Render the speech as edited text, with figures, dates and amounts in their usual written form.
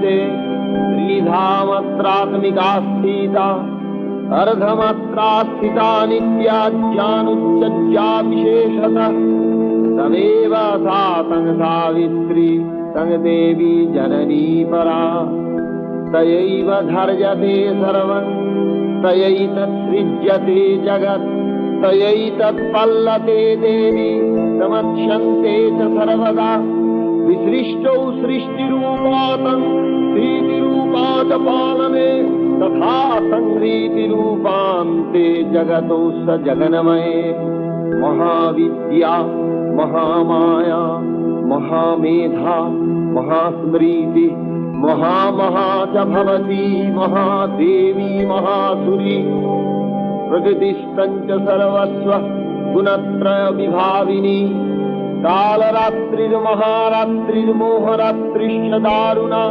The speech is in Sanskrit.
प्रतीयते त्रिधामत्रात्मिका स्थिता अर्धमात्रा स्थिता नित्या ज्ञानुच्चज्जा विशेषतः तमेव सा तं सावित्री तं देवी जननी परा तयैव धर्यते सर्वं तयैतत्सृज्यते जगत् तयैतत्पल्लते देवी समक्ष्यन्ते च सर्वदा विसृष्टौ सृष्टिरूपातं स्थितिरूपा च पालने तथा संहृतिरूपान्ते जगतो स जगन्मये महाविद्या महामाया महामेधा महास्मृति महामहा च भवती महादेवी महासुरी प्रकृतिस्तञ्च सर्वस्व गुणत्रय विभाविनी कालरात्रिर्महारात्रिर्मोहरात्रिश्च दारुणा।